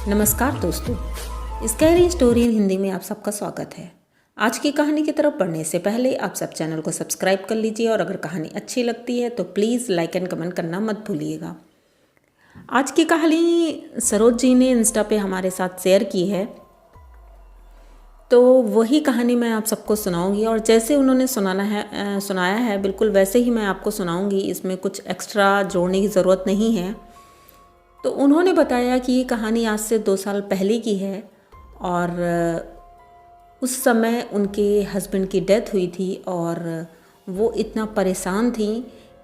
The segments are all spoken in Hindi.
नमस्कार दोस्तों, स्कैरी स्टोरी इन हिंदी में आप सबका स्वागत है। आज की कहानी की तरफ बढ़ने से पहले आप सब चैनल को सब्सक्राइब कर लीजिए और अगर कहानी अच्छी लगती है तो प्लीज़ लाइक एंड कमेंट करना मत भूलिएगा। आज की कहानी सरोज जी ने इंस्टा पे हमारे साथ शेयर की है, तो वही कहानी मैं आप सबको सुनाऊंगी और जैसे उन्होंने सुनाया है बिल्कुल वैसे ही मैं आपको सुनाऊंगी। इसमें कुछ एक्स्ट्रा जोड़ने की ज़रूरत नहीं है। तो उन्होंने बताया कि ये कहानी आज से 2 साल पहले की है और उस समय उनके हस्बैंड की डेथ हुई थी और वो इतना परेशान थी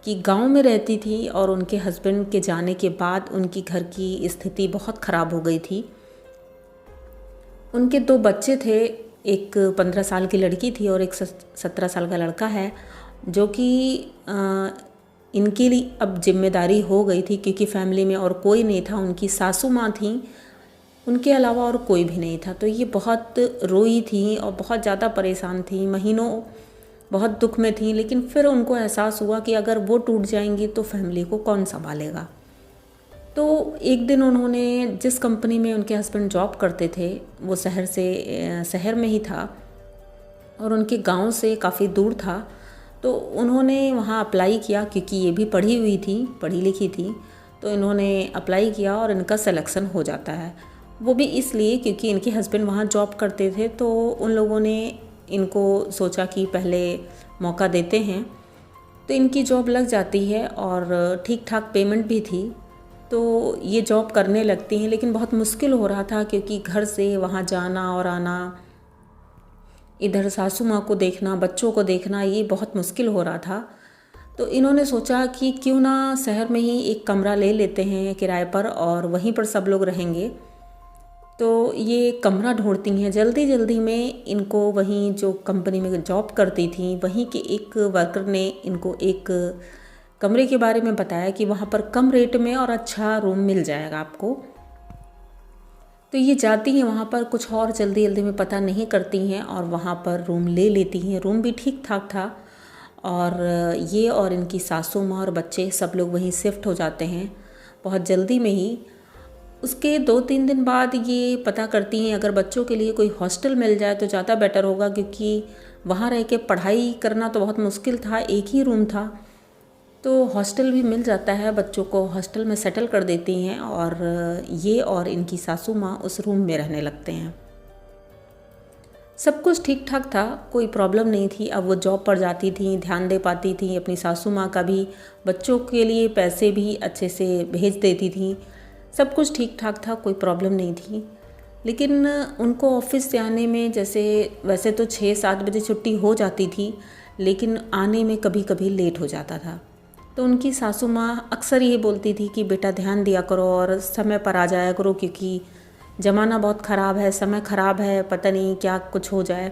कि गांव में रहती थी और उनके हस्बैंड के जाने के बाद उनकी घर की स्थिति बहुत ख़राब हो गई थी। उनके 2 बच्चे थे, एक 15 साल की लड़की थी और एक 17 साल का लड़का है, जो कि इनके लिए अब जिम्मेदारी हो गई थी क्योंकि फैमिली में और कोई नहीं था। उनकी सासू माँ थी, उनके अलावा और कोई भी नहीं था। तो ये बहुत रोई थी और बहुत ज़्यादा परेशान थी, महीनों बहुत दुख में थी। लेकिन फिर उनको एहसास हुआ कि अगर वो टूट जाएंगी तो फैमिली को कौन संभालेगा। तो एक दिन उन्होंने जिस कंपनी में उनके हस्बैंड जॉब करते थे वो शहर में ही था और उनके गांव से काफ़ी दूर था। तो उन्होंने वहाँ अप्लाई किया क्योंकि ये भी पढ़ी लिखी थी। तो इन्होंने अप्लाई किया और इनका सिलेक्शन हो जाता है। वो भी इसलिए क्योंकि इनके हस्बैंड वहाँ जॉब करते थे, तो उन लोगों ने इनको सोचा कि पहले मौका देते हैं। तो इनकी जॉब लग जाती है और ठीक ठाक पेमेंट भी थी। तो ये जॉब करने लगती हैं, लेकिन बहुत मुश्किल हो रहा था क्योंकि घर से वहाँ जाना और आना, इधर सासू माँ को देखना, बच्चों को देखना, ये बहुत मुश्किल हो रहा था। तो इन्होंने सोचा कि क्यों ना शहर में ही एक कमरा ले लेते हैं किराए पर और वहीं पर सब लोग रहेंगे। तो ये कमरा ढूंढती हैं। जल्दी जल्दी में इनको वहीं जो कंपनी में जॉब करती थी वहीं के एक वर्कर ने इनको एक कमरे के बारे में बताया कि वहाँ पर कम रेट में और अच्छा रूम मिल जाएगा आपको। तो ये जाती हैं वहाँ पर, कुछ और जल्दी जल्दी में पता नहीं करती हैं और वहाँ पर रूम ले लेती हैं। रूम भी ठीक ठाक था और ये और इनकी सासू माँ और बच्चे सब लोग वहीं शिफ्ट हो जाते हैं बहुत जल्दी में ही। उसके 2-3 दिन बाद ये पता करती हैं अगर बच्चों के लिए कोई हॉस्टल मिल जाए तो ज़्यादा बेटर होगा, क्योंकि वहाँ रह के पढ़ाई करना तो बहुत मुश्किल था, एक ही रूम था। तो हॉस्टल भी मिल जाता है, बच्चों को हॉस्टल में सेटल कर देती हैं और ये और इनकी सासू माँ उस रूम में रहने लगते हैं। सब कुछ ठीक ठाक था, कोई प्रॉब्लम नहीं थी। अब वो जॉब पर जाती थी, ध्यान दे पाती थी अपनी सासू माँ का भी, बच्चों के लिए पैसे भी अच्छे से भेज देती थी। सब कुछ ठीक ठाक था, कोई प्रॉब्लम नहीं थी। लेकिन उनको ऑफिस से आने में वैसे तो 6-7 बजे छुट्टी हो जाती थी, लेकिन आने में कभी कभी लेट हो जाता था। तो उनकी सासू माँ अक्सर ये बोलती थी कि बेटा ध्यान दिया करो और समय पर आ जाया करो, क्योंकि ज़माना बहुत ख़राब है, समय ख़राब है, पता नहीं क्या कुछ हो जाए।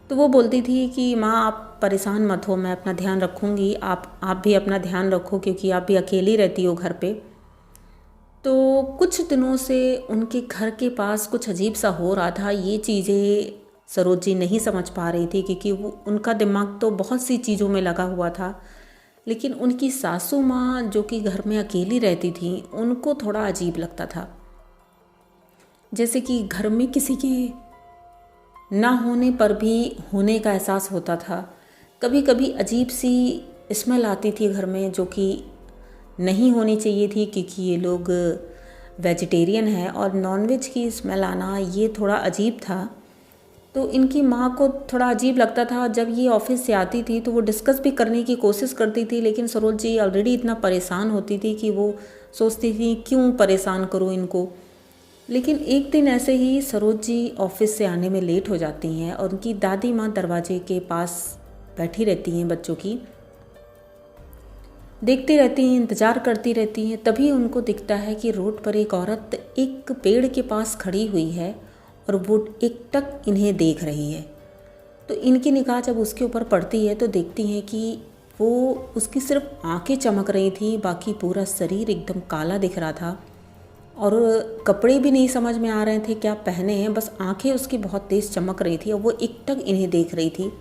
तो वो बोलती थी कि माँ आप परेशान मत हो, मैं अपना ध्यान रखूँगी, आप भी अपना ध्यान रखो क्योंकि आप भी अकेली रहती हो घर पे। तो कुछ दिनों से उनके घर के पास कुछ अजीब सा हो रहा था। ये चीज़ें सरोज जी नहीं समझ पा रही थी क्योंकि उनका दिमाग तो बहुत सी चीज़ों में लगा हुआ था। लेकिन उनकी सासू माँ जो कि घर में अकेली रहती थी, उनको थोड़ा अजीब लगता था, जैसे कि घर में किसी के ना होने पर भी होने का एहसास होता था। कभी कभी अजीब सी स्मेल आती थी घर में, जो कि नहीं होनी चाहिए थी क्योंकि ये लोग वेजिटेरियन है और नॉनवेज की स्मेल आना ये थोड़ा अजीब था। तो इनकी माँ को थोड़ा अजीब लगता था। जब ये ऑफिस से आती थी तो वो डिस्कस भी करने की कोशिश करती थी, लेकिन सरोज जी ऑलरेडी इतना परेशान होती थी कि वो सोचती थी क्यों परेशान करूँ इनको। लेकिन एक दिन ऐसे ही सरोज जी ऑफिस से आने में लेट हो जाती हैं और उनकी दादी माँ दरवाजे के पास बैठी रहती हैं, बच्चों की देखती रहती हैं, इंतज़ार करती रहती हैं। तभी उनको दिखता है कि रोड पर एक औरत एक पेड़ के पास खड़ी हुई है और वो एकटक इन्हें देख रही है। तो इनकी निगाह जब उसके ऊपर पड़ती है तो देखती हैं कि वो उसकी सिर्फ आंखें चमक रही थी, बाकी पूरा शरीर एकदम काला दिख रहा था और कपड़े भी नहीं समझ में आ रहे थे क्या पहने हैं, बस आंखें उसकी बहुत तेज़ चमक रही थी और वो एकटक इन्हें देख रही थी।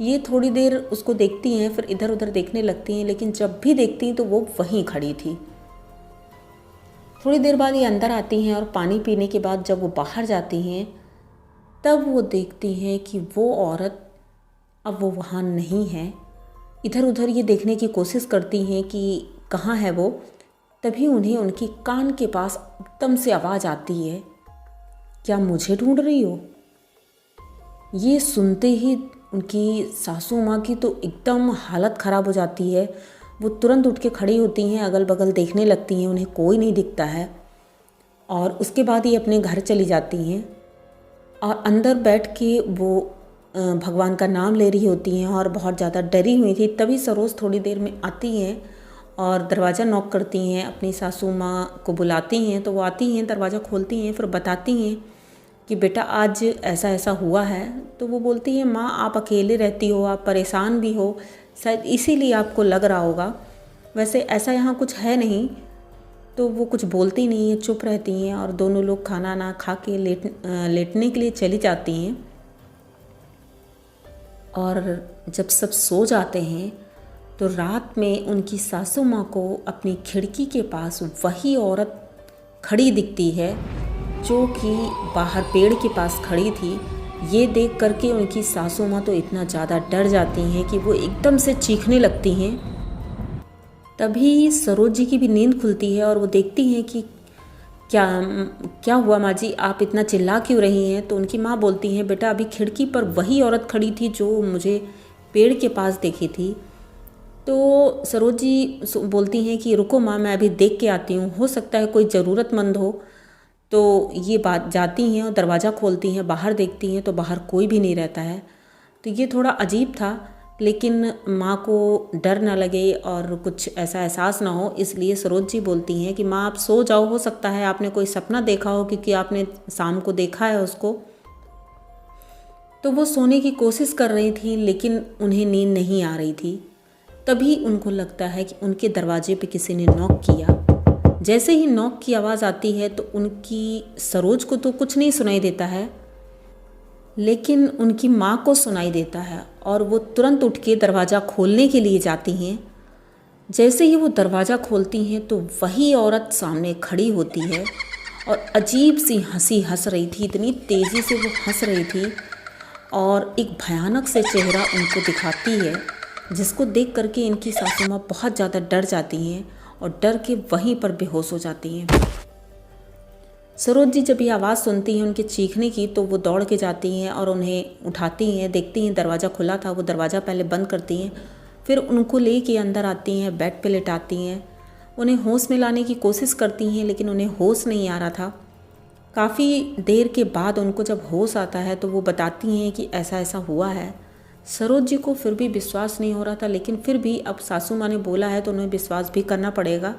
ये थोड़ी देर उसको देखती हैं, फिर इधर उधर देखने लगती हैं, लेकिन जब भी देखती हैं तो वो वहीं खड़ी थी। थोड़ी देर बाद ये अंदर आती हैं और पानी पीने के बाद जब वो बाहर जाती हैं तब वो देखती हैं कि वो औरत अब वो वहाँ नहीं है। इधर उधर ये देखने की कोशिश करती हैं कि कहाँ है वो। तभी उन्हें उनके कान के पास एकदम से आवाज़ आती है, क्या मुझे ढूंढ रही हो? ये सुनते ही उनकी सासू माँ की तो एकदम हालत ख़राब हो जाती है। वो तुरंत उठ के खड़ी होती हैं, अगल बगल देखने लगती हैं, उन्हें कोई नहीं दिखता है। और उसके बाद ये अपने घर चली जाती हैं और अंदर बैठ के वो भगवान का नाम ले रही होती हैं और बहुत ज़्यादा डरी हुई थी। तभी सरोज थोड़ी देर में आती हैं और दरवाज़ा नॉक करती हैं, अपनी सासू माँ को बुलाती हैं। तो वो आती हैं, दरवाज़ा खोलती हैं, फिर बताती हैं कि बेटा आज ऐसा ऐसा हुआ है। तो वो बोलती है, माँ आप अकेले रहती हो, आप परेशान भी हो, शायद इसीलिए आपको लग रहा होगा, वैसे ऐसा यहाँ कुछ है नहीं। तो वो कुछ बोलती नहीं है, चुप रहती हैं और दोनों लोग खाना ना खा के लेटने के लिए चली जाती हैं। और जब सब सो जाते हैं तो रात में उनकी सासू माँ को अपनी खिड़की के पास वही औरत खड़ी दिखती है जो कि बाहर पेड़ के पास खड़ी थी। ये देख करके उनकी सासू माँ तो इतना ज़्यादा डर जाती हैं कि वो एकदम से चीखने लगती हैं। तभी सरोज जी की भी नींद खुलती है और वो देखती हैं कि क्या हुआ माँ जी, आप इतना चिल्ला क्यों रही हैं? तो उनकी माँ बोलती हैं, बेटा अभी खिड़की पर वही औरत खड़ी थी जो मुझे पेड़ के पास देखी थी। तो सरोज जी बोलती हैं कि रुको माँ, मैं अभी देख के आती हूँ, हो सकता है कोई ज़रूरतमंद हो। तो ये बात जाती हैं और दरवाज़ा खोलती हैं, बाहर देखती हैं तो बाहर कोई भी नहीं रहता है। तो ये थोड़ा अजीब था, लेकिन माँ को डर ना लगे और कुछ ऐसा एहसास ना हो, इसलिए सरोज जी बोलती हैं कि माँ आप सो जाओ, हो सकता है आपने कोई सपना देखा हो क्योंकि आपने शाम को देखा है उसको। तो वो सोने की कोशिश कर रही थी लेकिन उन्हें नींद नहीं आ रही थी। तभी उनको लगता है कि उनके दरवाजे पे किसी ने नॉक किया। जैसे ही नॉक की आवाज़ आती है तो उनकी सरोज को तो कुछ नहीं सुनाई देता है, लेकिन उनकी माँ को सुनाई देता है और वो तुरंत उठ के दरवाज़ा खोलने के लिए जाती हैं। जैसे ही वो दरवाज़ा खोलती हैं तो वही औरत सामने खड़ी होती है और अजीब सी हंसी हंस रही थी, इतनी तेज़ी से वो हंस रही थी और एक भयानक से चेहरा उनको दिखाती है, जिसको देख करके इनकी सासू माँ बहुत ज़्यादा डर जाती हैं और डर के वहीं पर बेहोश हो जाती हैं। सरोज जी जब ये आवाज़ सुनती हैं उनके चीखने की तो वो दौड़ के जाती हैं और उन्हें उठाती हैं, देखती हैं दरवाज़ा खुला था। वो दरवाज़ा पहले बंद करती हैं, फिर उनको ले के अंदर आती हैं, बेड पे लेटाती हैं, उन्हें होश में लाने की कोशिश करती हैं लेकिन उन्हें होश नहीं आ रहा था। काफ़ी देर के बाद उनको जब होश आता है तो वो बताती हैं कि ऐसा ऐसा हुआ है। सरोज जी को फिर भी विश्वास नहीं हो रहा था, लेकिन फिर भी अब सासू माँ ने बोला है तो उन्हें विश्वास भी करना पड़ेगा।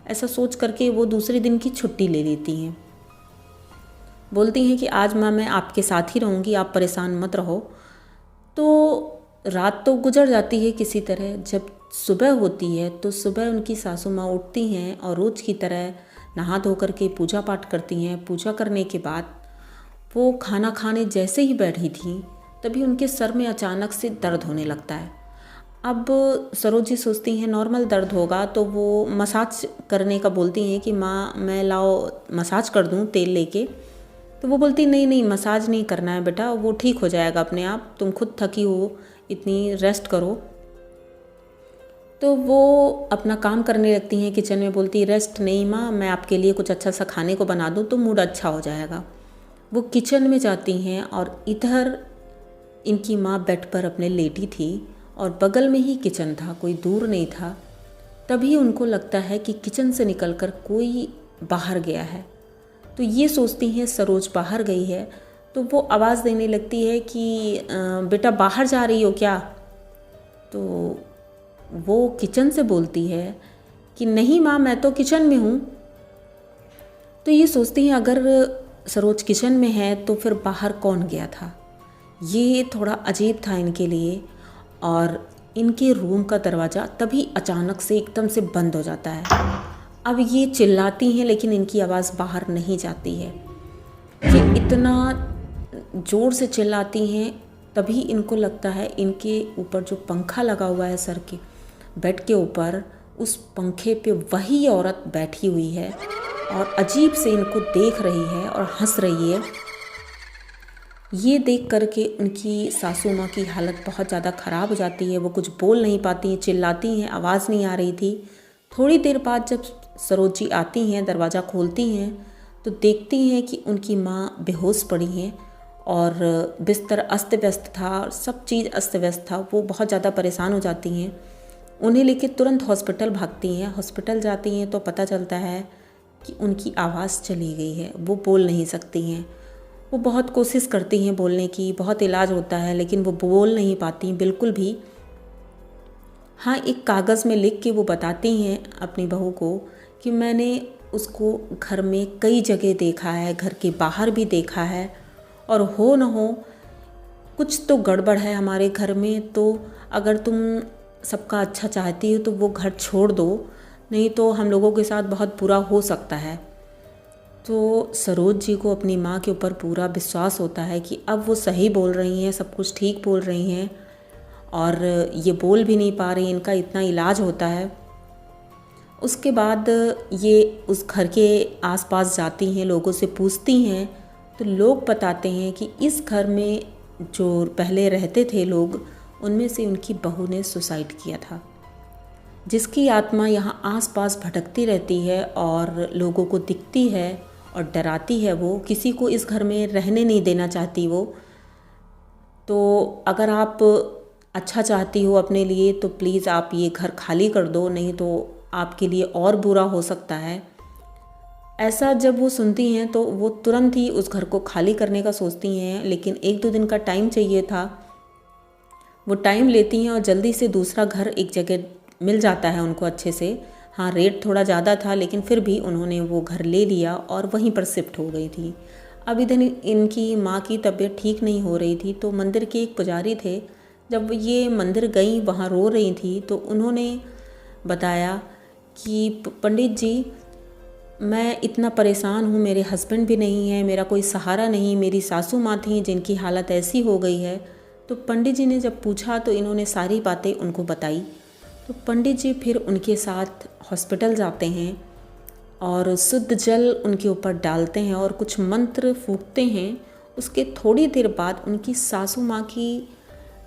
ऐसा सोच करके वो दूसरे दिन की छुट्टी ले लेती हैं। बोलती हैं कि आज माँ मैं आपके साथ ही रहूँगी, आप परेशान मत रहो। तो रात तो गुजर जाती है किसी तरह। जब सुबह होती है तो सुबह उनकी सासू माँ उठती हैं और रोज़ की तरह नहा धो करके पूजा पाठ करती हैं। पूजा करने के बाद वो खाना खाने जैसे ही बैठी थीं तभी उनके सर में अचानक से दर्द होने लगता है। अब सरोज जी सोचती हैं नॉर्मल दर्द होगा, तो वो मसाज करने का बोलती हैं कि माँ मैं लाओ मसाज कर दूँ तेल लेके। तो वो बोलती नहीं नहीं मसाज नहीं करना है बेटा, वो ठीक हो जाएगा अपने आप, तुम खुद थकी हो, इतनी रेस्ट करो। तो वो अपना काम करने लगती हैं किचन में। बोलती रेस्ट नहीं माँ, मैं आपके लिए कुछ अच्छा सा खाने को बना दूँ तो मूड अच्छा हो जाएगा। वो किचन में जाती हैं और इधर इनकी माँ बेड पर अपने लेटी थी और बगल में ही किचन था, कोई दूर नहीं था। तभी उनको लगता है कि किचन से निकलकर कोई बाहर गया है। तो ये सोचती हैं सरोज बाहर गई है। तो वो आवाज़ देने लगती है कि बेटा बाहर जा रही हो क्या? तो वो किचन से बोलती है कि नहीं माँ मैं तो किचन में हूँ। तो ये सोचती हैं अगर सरोज किचन में है तो फिर बाहर कौन गया था। ये थोड़ा अजीब था इनके लिए। और इनके रूम का दरवाज़ा तभी अचानक से एकदम से बंद हो जाता है। अब ये चिल्लाती हैं लेकिन इनकी आवाज़ बाहर नहीं जाती है। ये इतना ज़ोर से चिल्लाती हैं तभी इनको लगता है इनके ऊपर जो पंखा लगा हुआ है सर के बेड के ऊपर, उस पंखे पे वही औरत बैठी हुई है और अजीब से इनको देख रही है और हंस रही है। ये देख करके उनकी सासू माँ की हालत बहुत ज़्यादा ख़राब हो जाती है। वो कुछ बोल नहीं पाती हैं, चिल्लाती हैं, आवाज़ नहीं आ रही थी। थोड़ी देर बाद जब सरोज जी आती हैं, दरवाज़ा खोलती हैं तो देखती हैं कि उनकी माँ बेहोश पड़ी हैं और बिस्तर अस्त व्यस्त था, सब चीज़ अस्त व्यस्त था। वो बहुत ज़्यादा परेशान हो जाती हैं। उन्हें लेके तुरंत हॉस्पिटल भागती हैं। हॉस्पिटल जाती हैं तो पता चलता है कि उनकी आवाज़ चली गई है, वो बोल नहीं सकती हैं। वो बहुत कोशिश करती हैं बोलने की, बहुत इलाज होता है, लेकिन वो बोल नहीं पाती बिल्कुल भी। हाँ, एक कागज़ में लिख के वो बताती हैं अपनी बहू को कि मैंने उसको घर में कई जगह देखा है, घर के बाहर भी देखा है, और हो न हो कुछ तो गड़बड़ है हमारे घर में। तो अगर तुम सबका अच्छा चाहती हो तो वो घर छोड़ दो, नहीं तो हम लोगों के साथ बहुत बुरा हो सकता है। तो सरोज जी को अपनी माँ के ऊपर पूरा विश्वास होता है कि अब वो सही बोल रही हैं, सब कुछ ठीक बोल रही हैं, और ये बोल भी नहीं पा रही, इनका इतना इलाज होता है। उसके बाद ये उस घर के आसपास जाती हैं, लोगों से पूछती हैं, तो लोग बताते हैं कि इस घर में जो पहले रहते थे लोग, उनमें से उनकी बहू ने सुसाइड किया था, जिसकी आत्मा यहाँ आसपास भटकती रहती है और लोगों को दिखती है और डराती है। वो किसी को इस घर में रहने नहीं देना चाहती वो। तो अगर आप अच्छा चाहती हो अपने लिए तो प्लीज़ आप ये घर खाली कर दो, नहीं तो आपके लिए और बुरा हो सकता है। ऐसा जब वो सुनती हैं तो वो तुरंत ही उस घर को खाली करने का सोचती हैं, लेकिन 1-2 दिन का टाइम चाहिए था। वो टाइम लेती हैं और जल्दी से दूसरा घर एक जगह मिल जाता है उनको अच्छे से। हाँ, रेट थोड़ा ज़्यादा था, लेकिन फिर भी उन्होंने वो घर ले लिया और वहीं पर शिफ्ट हो गई थी। अब इधर इनकी माँ की तबीयत ठीक नहीं हो रही थी, तो मंदिर के एक पुजारी थे। जब ये मंदिर गई, वहाँ रो रही थी, तो उन्होंने बताया कि पंडित जी, मैं इतना परेशान हूँ, मेरे हस्बैंड भी नहीं है, मेरा कोई सहारा नहीं, मेरी सासू माँ थी जिनकी हालत ऐसी हो गई है। तो पंडित जी ने जब पूछा तो इन्होंने सारी बातें उनको बताई। तो पंडित जी फिर उनके साथ हॉस्पिटल जाते हैं और शुद्ध जल उनके ऊपर डालते हैं और कुछ मंत्र फूंकते हैं। उसके थोड़ी देर बाद उनकी सासू माँ की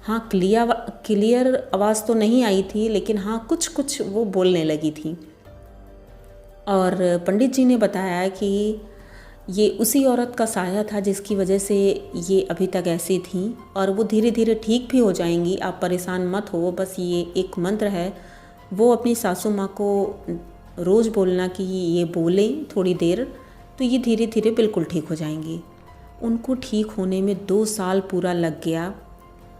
हाँ क्लियर आवाज़ तो नहीं आई थी, लेकिन हाँ कुछ कुछ वो बोलने लगी थी। और पंडित जी ने बताया कि ये उसी औरत का साया था जिसकी वजह से ये अभी तक ऐसी थी, और वो धीरे धीरे ठीक भी हो जाएंगी, आप परेशान मत हो। बस ये एक मंत्र है, वो अपनी सासू माँ को रोज़ बोलना कि ये बोलें थोड़ी देर, तो ये धीरे धीरे बिल्कुल ठीक हो जाएंगी। उनको ठीक होने में 2 साल पूरा लग गया।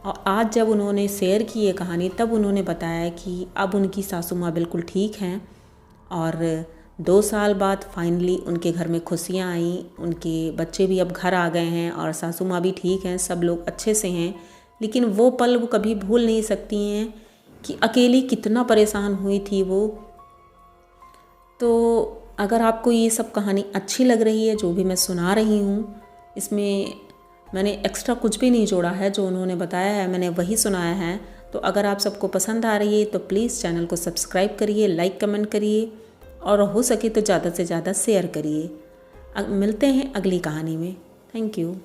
और आज जब उन्होंने शेयर की ये कहानी, तब उन्होंने बताया कि अब उनकी सासू माँ बिल्कुल ठीक हैं और 2 साल बाद फाइनली उनके घर में खुशियाँ आई। उनके बच्चे भी अब घर आ गए हैं और सासू माँ भी ठीक हैं, सब लोग अच्छे से हैं। लेकिन वो पल वो कभी भूल नहीं सकती हैं कि अकेली कितना परेशान हुई थी वो। तो अगर आपको ये सब कहानी अच्छी लग रही है, जो भी मैं सुना रही हूँ, इसमें मैंने एक्स्ट्रा कुछ भी नहीं जोड़ा है, जो उन्होंने बताया है मैंने वही सुनाया है। तो अगर आप सबको पसंद आ रही है तो प्लीज़ चैनल को सब्सक्राइब करिए, लाइक कमेंट करिए, और हो सके तो ज़्यादा से ज़्यादा शेयर करिए। मिलते हैं अगली कहानी में। Thank you.